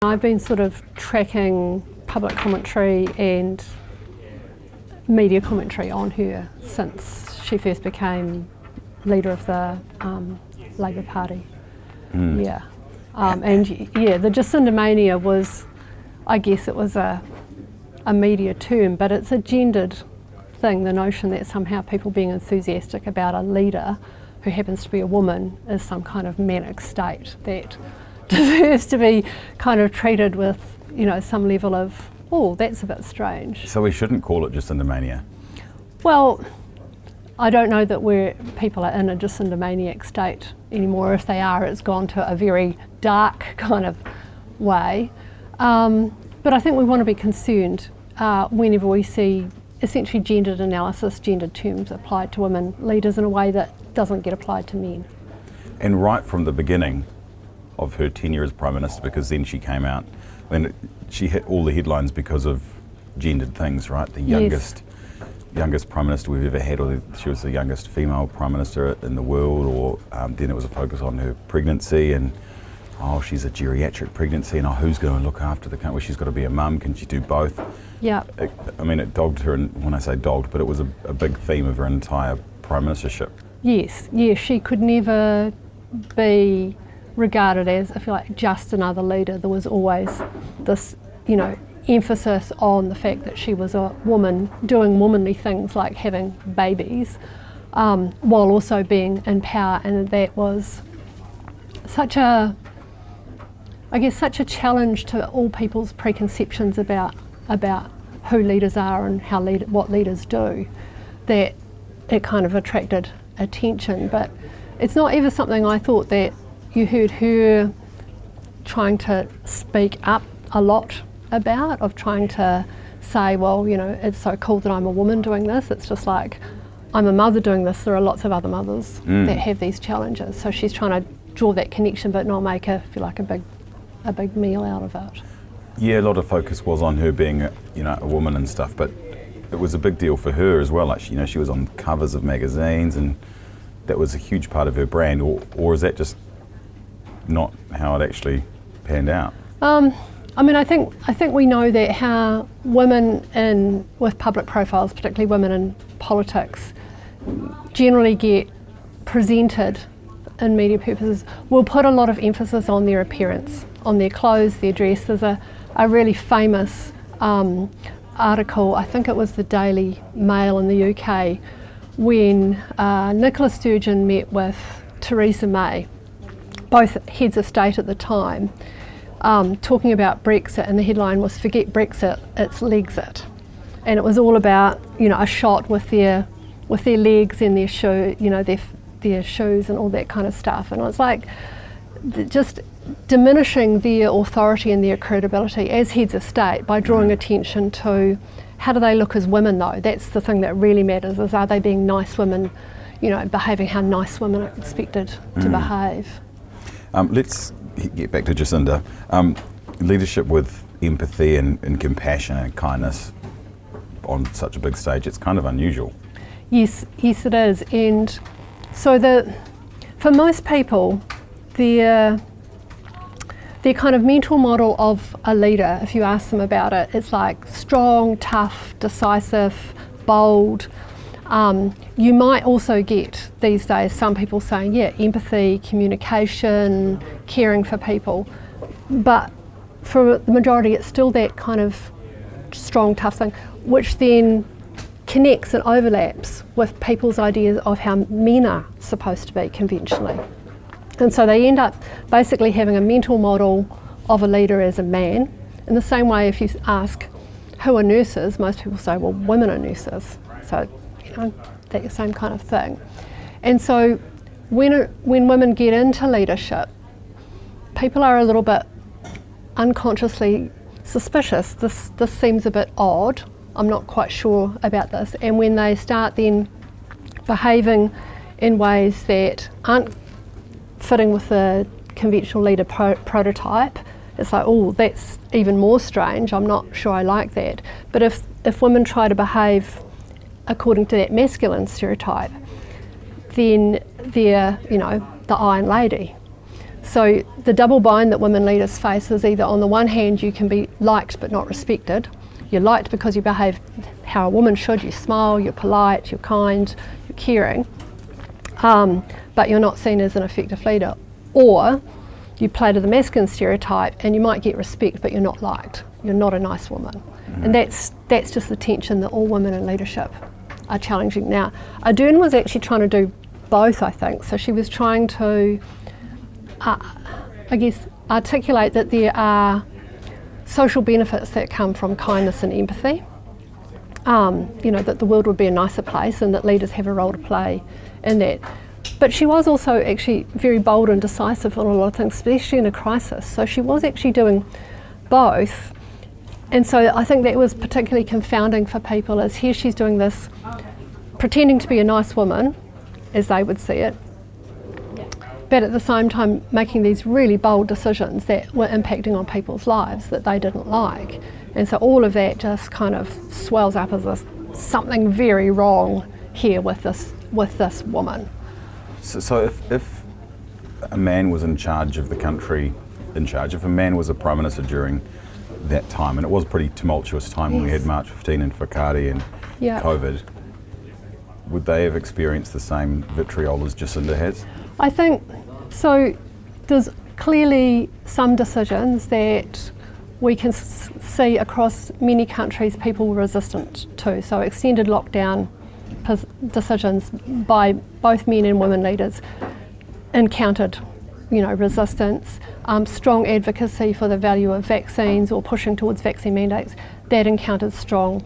I've been sort of tracking public commentary and media commentary on her since she first became leader of the Labour Party. Yeah. And yeah, the Jacinda mania was, I guess it was a media term, but it's a gendered thing, the notion that somehow people being enthusiastic about a leader who happens to be a woman is some kind of manic state that deserves to be kind of treated with, you know, some level of, oh, that's a bit strange. So we shouldn't call it Jacinda mania? Well, I don't know that people are in a Jacinda maniac state anymore. If they are, it's gone to a very dark kind of way. But I think we want to be concerned whenever we see essentially gendered analysis, gendered terms applied to women leaders in a way that doesn't get applied to men. And right from the beginning of her tenure as Prime Minister, because then she came out, when she hit all the headlines because of gendered things, right? The youngest Prime Minister we've ever had, or she was the youngest female Prime Minister in the world, or then it was a focus on her pregnancy and, oh, she's a geriatric pregnancy and, oh, who's going to look after the country? Well, she's got to be a mum, can she do both? Yeah. I mean, it dogged her, and when I say dogged, but it was a big theme of her entire Prime Ministership. Yes, she could never be regarded as, if you like, just another leader. There was always this, you know, emphasis on the fact that she was a woman doing womanly things like having babies, while also being in power, and that was such a challenge to all people's preconceptions about who leaders are and what leaders do, that it kind of attracted attention. But it's not ever something I thought that you heard her trying to speak up a lot about, of trying to say, well, you know, it's so cool that I'm a woman doing this. It's just like, I'm a mother doing this. There are lots of other mothers that have these challenges. So she's trying to draw that connection, but not make a big meal out of it. Yeah, a lot of focus was on her being, a woman and stuff, but it was a big deal for her as well. Like, she was on covers of magazines, and that was a huge part of her brand. Or is that just not how it actually panned out? I mean, I think we know that how women with public profiles, particularly women in politics, generally get presented in media purposes, will put a lot of emphasis on their appearance, on their clothes, their dress. There's a really famous article, I think it was the Daily Mail in the UK, when Nicola Sturgeon met with Theresa May, both heads of state at the time, talking about Brexit, and the headline was "Forget Brexit, it's Legxit," and it was all about, a shot with their legs and their shoes and all that kind of stuff. And it's like just diminishing their authority and their credibility as heads of state by drawing attention to how do they look as women, though. That's the thing that really matters, is are they being nice women, behaving how nice women are expected to behave. Let's get back to Jacinda. Leadership with empathy and compassion and kindness on such a big stage, it's kind of unusual. Yes it is. And so for most people, their kind of mental model of a leader, if you ask them about it, it's like strong, tough, decisive, bold. You might also get these days some people saying, yeah, empathy, communication, caring for people. But for the majority, it's still that kind of strong, tough thing, which then connects and overlaps with people's ideas of how men are supposed to be conventionally. And so they end up basically having a mental model of a leader as a man. In the same way, if you ask who are nurses, most people say, well, women are nurses. So, that same kind of thing. And so when women get into leadership, people are a little bit unconsciously suspicious. This seems a bit odd. I'm not quite sure about this. And when they start then behaving in ways that aren't fitting with the conventional leader prototype, it's like, oh, that's even more strange. I'm not sure I like that. But if women try to behave according to that masculine stereotype, then they're, the Iron Lady. So the double bind that women leaders face is either on the one hand you can be liked but not respected. You're liked because you behave how a woman should, you smile, you're polite, you're kind, you're caring, but you're not seen as an effective leader. Or you play to the masculine stereotype and you might get respect but you're not liked. You're not a nice woman. And that's just the tension that all women in leadership are challenging now. Ardern was actually trying to do both, I think. So she was trying to, articulate that there are social benefits that come from kindness and empathy. That the world would be a nicer place and that leaders have a role to play in that. But she was also actually very bold and decisive on a lot of things, especially in a crisis. So she was actually doing both. And so I think that was particularly confounding for people, as here she's doing this, pretending to be a nice woman, as they would see it, but at the same time making these really bold decisions that were impacting on people's lives that they didn't like. And so all of that just kind of swells up as something very wrong here with this woman. So if a man was in charge of the country, if a man was a Prime Minister during that time, and it was a pretty tumultuous time when we had March 15 and Whakaari and COVID, would they have experienced the same vitriol as Jacinda has? I think so. There's clearly some decisions that we can see across many countries people were resistant to. So extended lockdown decisions by both men and women leaders encountered resistance. Strong advocacy for the value of vaccines or pushing towards vaccine mandates, that encountered strong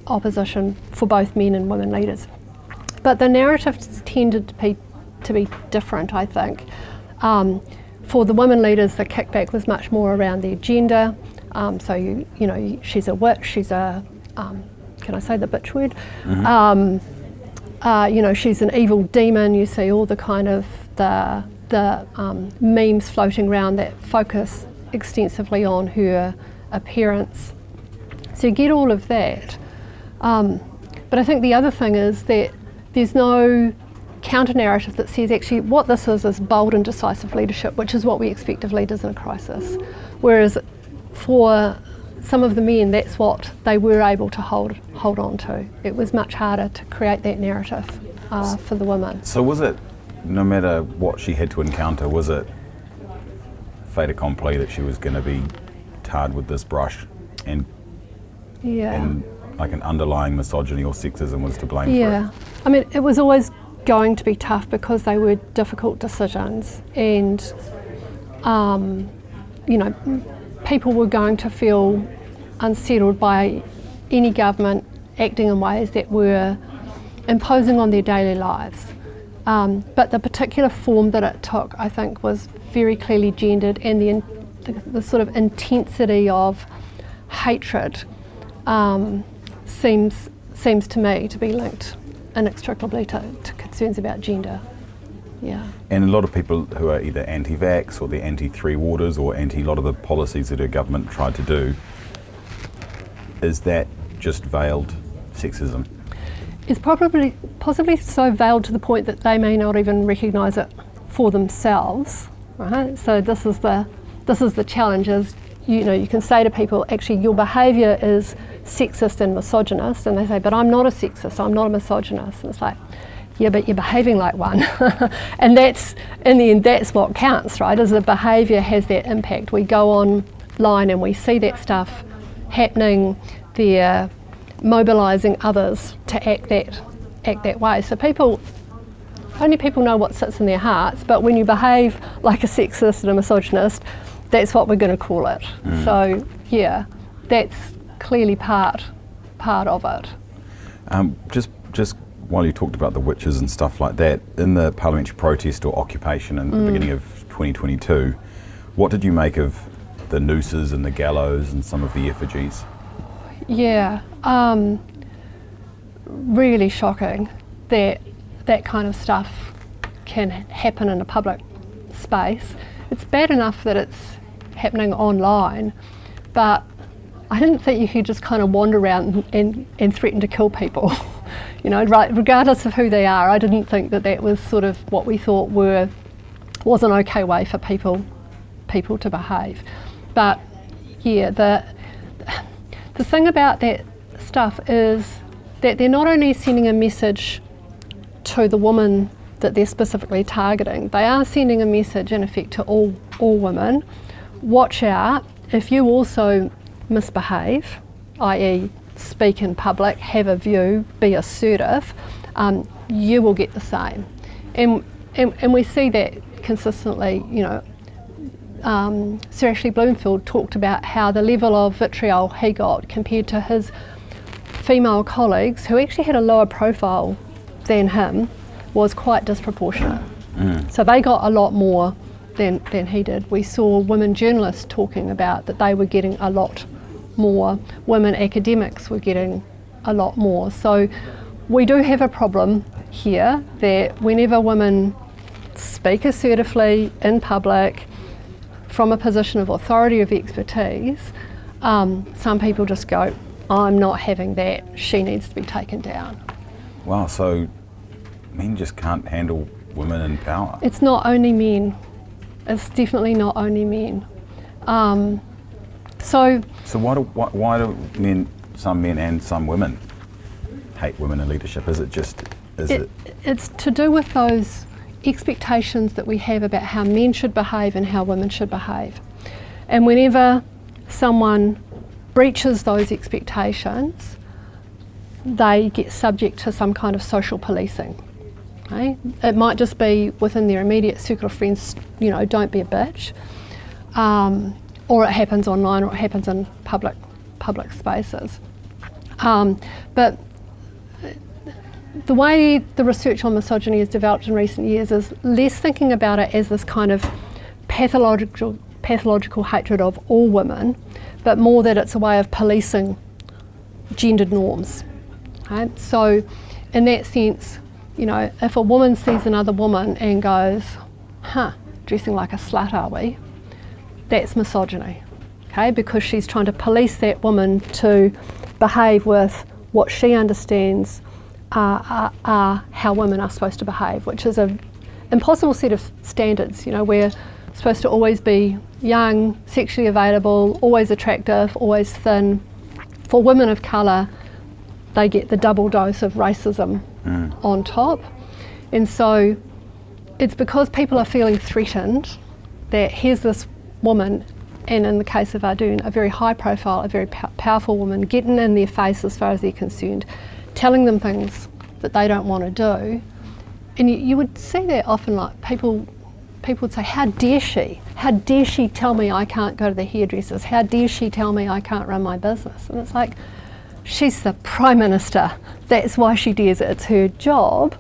opposition for both men and women leaders. But the narratives tended to be different, I think. For the women leaders, the kickback was much more around their gender. So she's a witch, she's a, can I say the bitch word? Mm-hmm. She's an evil demon. You see all the kind of the memes floating around that focus extensively on her appearance. So you get all of that. But I think the other thing is that there's no counter-narrative that says actually what this is bold and decisive leadership, which is what we expect of leaders in a crisis. Whereas for some of the men, that's what they were able to hold on to. It was much harder to create that narrative for the women. So was it, no matter what she had to encounter, was it fait accompli that she was going to be tarred with this brush and like an underlying misogyny or sexism was to blame for it? I mean, it was always going to be tough because they were difficult decisions, and people were going to feel unsettled by any government acting in ways that were imposing on their daily lives. But the particular form that it took, I think, was very clearly gendered, and the sort of intensity of hatred seems to me to be linked inextricably to concerns about gender. Yeah. And a lot of people who are either anti-vax or they're anti-three waters or anti a lot of the policies that her government tried to do, is that just veiled sexism? It's possibly so veiled to the point that they may not even recognise it for themselves. Right? So this is the challenge. Is you can say to people, actually your behaviour is sexist and misogynist, and they say, but I'm not a sexist, I'm not a misogynist. And it's like, yeah, but you're behaving like one. And that's, in the end, that's what counts, right? Is the behaviour has that impact. We go online and we see that stuff happening, they're mobilising others to act that way. So only people know what sits in their hearts, but when you behave like a sexist and a misogynist, that's what we're going to call it. So yeah, that's clearly part of it. Just while you talked about the witches and stuff like that, in the parliamentary protest or occupation in the beginning of 2022, what did you make of the nooses and the gallows and some of the effigies? Yeah, really shocking that that kind of stuff can happen in a public space. It's bad enough that it's happening online, but I didn't think you could just kind of wander around and threaten to kill people. Right, regardless of who they are. I didn't think that was sort of what we thought were was an okay way for people to behave. But yeah, the thing about that stuff is that they're not only sending a message to the woman that they're specifically targeting, they are sending a message in effect to all women. Watch out, if you also misbehave, i.e. speak in public, have a view, be assertive, you will get the same. And we see that consistently. Sir Ashley Bloomfield talked about how the level of vitriol he got compared to his female colleagues who actually had a lower profile than him was quite disproportionate. So they got a lot more than he did. We saw women journalists talking about that they were getting a lot more. Women academics were getting a lot more. So we do have a problem here that whenever women speak assertively in public from a position of authority, of expertise, some people just go, I'm not having that, she needs to be taken down. Wow, so men just can't handle women in power? It's not only men. It's definitely not only men. So why do some men and some women hate women in leadership? Is it just, it's to do with those expectations that we have about how men should behave and how women should behave. And whenever someone breaches those expectations, they get subject to some kind of social policing. Okay? It might just be within their immediate circle of friends, don't be a bitch, or it happens online, or it happens in public spaces. But the way the research on misogyny has developed in recent years is less thinking about it as this kind of pathological hatred of all women, but more that it's a way of policing gendered norms. Right? So in that sense, if a woman sees another woman and goes, dressing like a slut, are we? That's misogyny, okay? Because she's trying to police that woman to behave with what she understands are how women are supposed to behave, which is an impossible set of standards. We're supposed to always be young, sexually available, always attractive, always thin. For women of colour, they get the double dose of racism on top. And so it's because people are feeling threatened that here's this woman, and in the case of Ardern, a very high profile, a very powerful woman, getting in their face as far as they're concerned, telling them things that they don't want to do. And you would see that often, like people would say, how dare she? How dare she tell me I can't go to the hairdressers? How dare she tell me I can't run my business? And it's like, she's the Prime Minister. That's why she dares it. It's her job.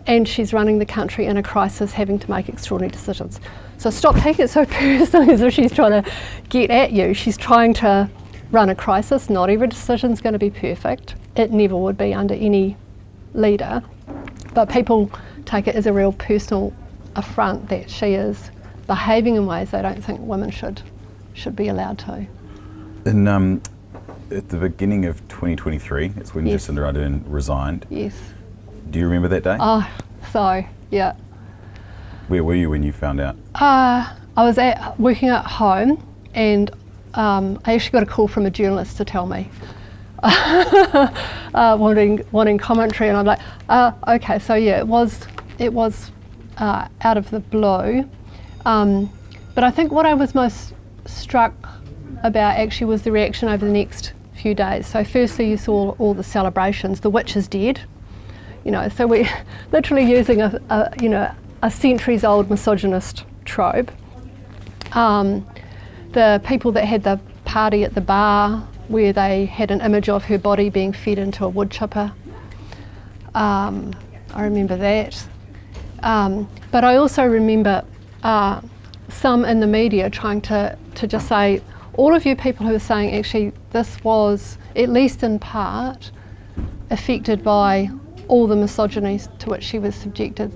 And she's running the country in a crisis, having to make extraordinary decisions. So stop taking it so personally as if she's trying to get at you. She's trying to run a crisis. Not every decision's going to be perfect. It never would be under any leader. But people take it as a real personal affront that she is behaving in ways they don't think women should be allowed to. At the beginning of 2023, it's when Yes. Jacinda Ardern resigned. Yes. Do you remember that day? So, yeah. Where were you when you found out? I was working at home, and I actually got a call from a journalist to tell me, wanting commentary, and I'm like, okay, so yeah, it was out of the blue. But I think what I was most struck about actually was the reaction over the next few days. So firstly, you saw all the celebrations. The witch is dead. So we're literally using a centuries-old misogynist trope. The people that had the party at the bar where they had an image of her body being fed into a wood chipper. I remember that. But I also remember some in the media trying to just say, all of you people who are saying actually this was, at least in part, affected by all the misogyny to which she was subjected,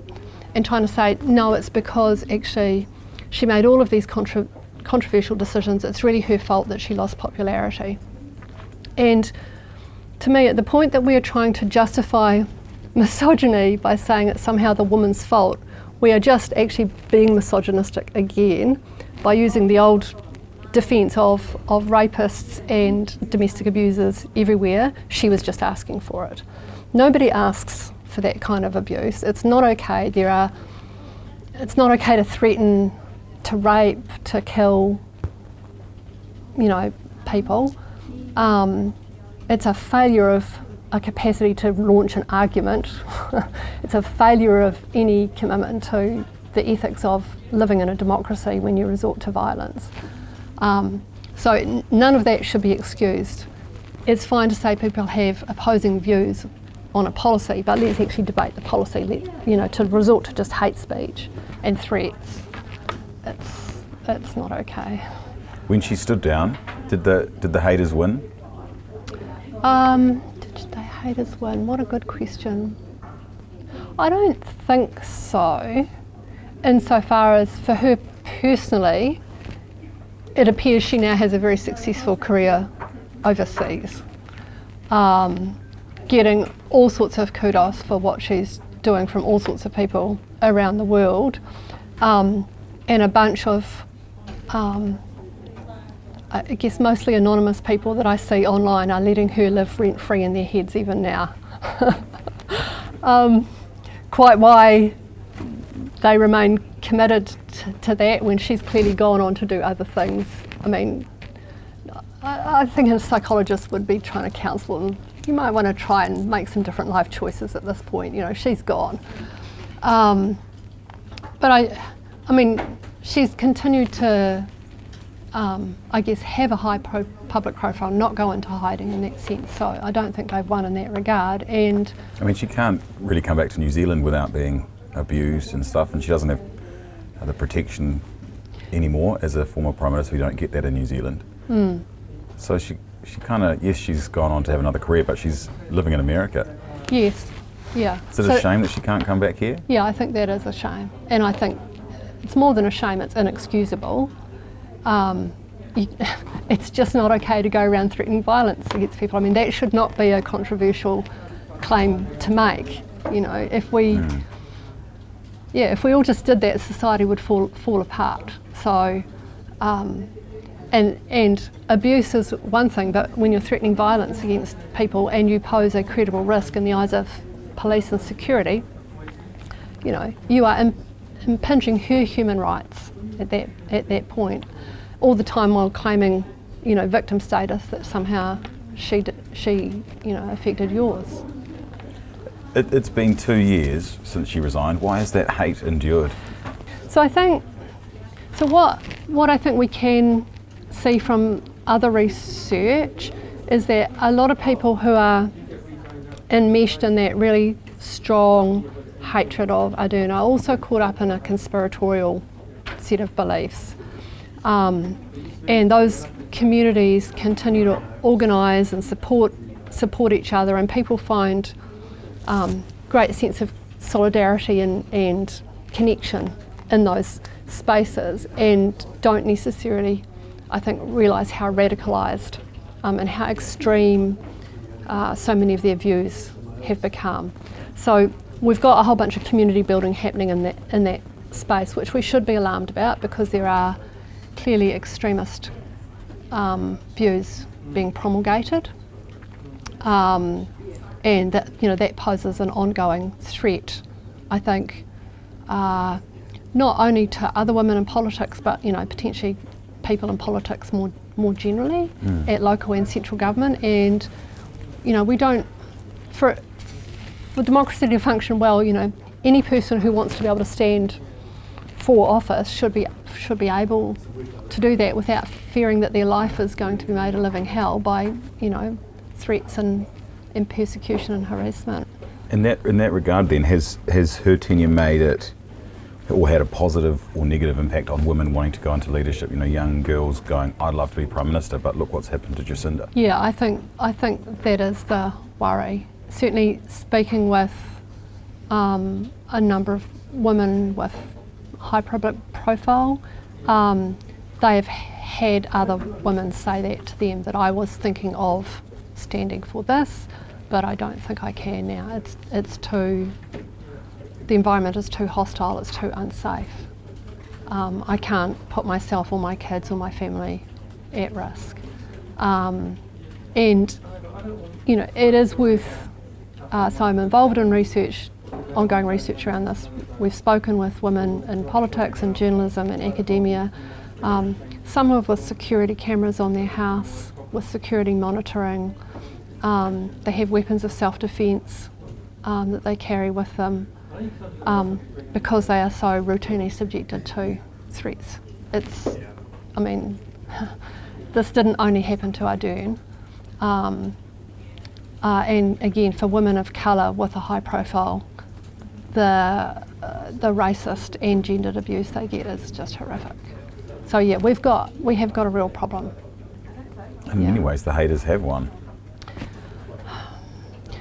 and trying to say, no, it's because actually she made all of these controversial decisions. It's really her fault that she lost popularity. And to me, at the point that we are trying to justify misogyny by saying it's somehow the woman's fault, we are just actually being misogynistic again by using the old defence of rapists and domestic abusers everywhere. She was just asking for it. Nobody asks for that kind of abuse. It's not okay. It's not okay to threaten, to rape, to kill, people. It's a failure of a capacity to launch an argument. It's a failure of any commitment to the ethics of living in a democracy when you resort to violence. So none of that should be excused. It's fine to say people have opposing views on a policy, but let's actually debate the policy. To resort to just hate speech and threats, it's not okay. When she stood down, did the haters win? Did the haters win? What a good question. I don't think so, insofar as for her personally, it appears she now has a very successful career overseas, getting all sorts of kudos for what she's doing from all sorts of people around the world, and a bunch of I guess mostly anonymous people that I see online are letting her live rent-free in their heads even now. Quite why they remain committed to that when she's clearly gone on to do other things. I mean, I think a psychologist would be trying to counsel them. You might want to try and make some different life choices at this point. She's gone. But I mean, she's continued to I guess have a high public profile, not go into hiding in that sense. So I don't think they've won in that regard. And I mean, she can't really come back to New Zealand without being abused and stuff, and she doesn't have the protection anymore as a former Prime Minister. We don't get that in New Zealand. So she kind of, yes, she's gone on to have another career, but she's living in America. Yes, yeah. Is it a shame that she can't come back here? Yeah, I think that is a shame. And I think it's more than a shame, it's inexcusable. It's just not okay to go around threatening violence against people. I mean, that should not be a controversial claim to make. If we all just did that, society would fall apart. So, and abuse is one thing, but when you're threatening violence against people and you pose a credible risk in the eyes of police and security, you are impinging her human rights at that point, all the time while claiming, victim status that somehow she affected yours. It's been 2 years since she resigned. Why has that hate endured? So what I think we can see from other research is that a lot of people who are enmeshed in that really strong hatred of Ardern are also caught up in a conspiratorial set of beliefs. And those communities continue to organise and support each other, and people find great sense of solidarity and connection in those spaces, and don't necessarily, I think, realise how radicalised and how extreme so many of their views have become. So we've got a whole bunch of community building happening in that space, which we should be alarmed about, because there are clearly extremist views being promulgated, and that poses an ongoing threat, I think, not only to other women in politics, but potentially people in politics more generally at local and central government. And we don't, for democracy to function well, any person who wants to be able to stand for office should be able to do that without fearing that their life is going to be made a living hell by threats and persecution and harassment. In that regard, then, has her tenure made it, or had a positive or negative impact on women wanting to go into leadership? Young girls going, "I'd love to be Prime Minister, but look what's happened to Jacinda." Yeah, I think that is the worry. Certainly, speaking with a number of women with high public profile, they have had other women say that to them, that I was thinking of standing for this, but I don't think I can now. It's too the environment is too hostile, it's too unsafe. I can't put myself or my kids or my family at risk. And, it is worth, so I'm involved in research, ongoing research around this. We've spoken with women in politics and journalism and academia, some with security cameras on their house, with security monitoring. They have weapons of self-defence that they carry with them because they are so routinely subjected to threats. This didn't only happen to Ardern. And again, for women of colour with a high profile, the racist and gendered abuse they get is just horrific. So yeah, we have got a real problem. In many ways, the haters have one.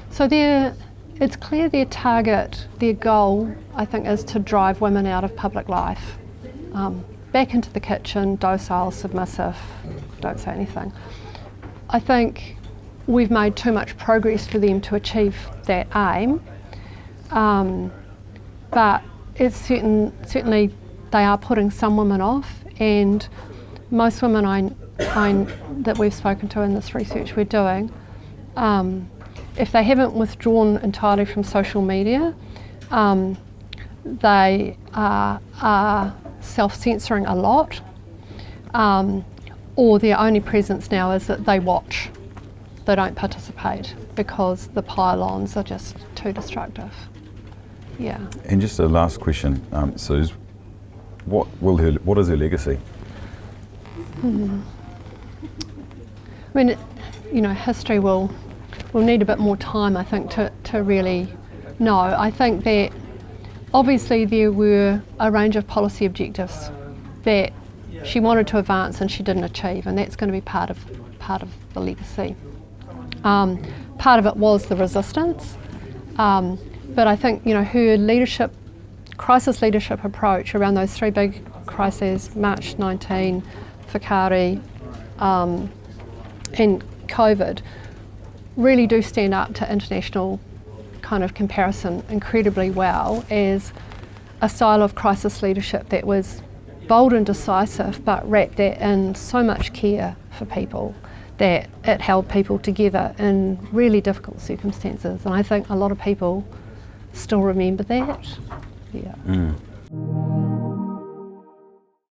So it's clear their target, their goal, I think, is to drive women out of public life, back into the kitchen, docile, submissive, don't say anything. I think we've made too much progress for them to achieve that aim, but it's certainly they are putting some women off, and most women that we've spoken to in this research we're doing, if they haven't withdrawn entirely from social media, they are self-censoring a lot, or their only presence now is that they watch. They don't participate because the pile-ons are just too destructive. Yeah. And just a last question, Suze, what is her legacy? History will need a bit more time, I think, to really know. I think that obviously there were a range of policy objectives that she wanted to advance and she didn't achieve, and that's going to be part of the legacy. Part of it was the resistance, but I think her crisis leadership approach around those three big crises, March 19, Whakaari, and COVID, really do stand up to international kind of comparison incredibly well as a style of crisis leadership that was bold and decisive, but wrapped that in so much care for people that it held people together in really difficult circumstances. And I think a lot of people still remember that. Yeah.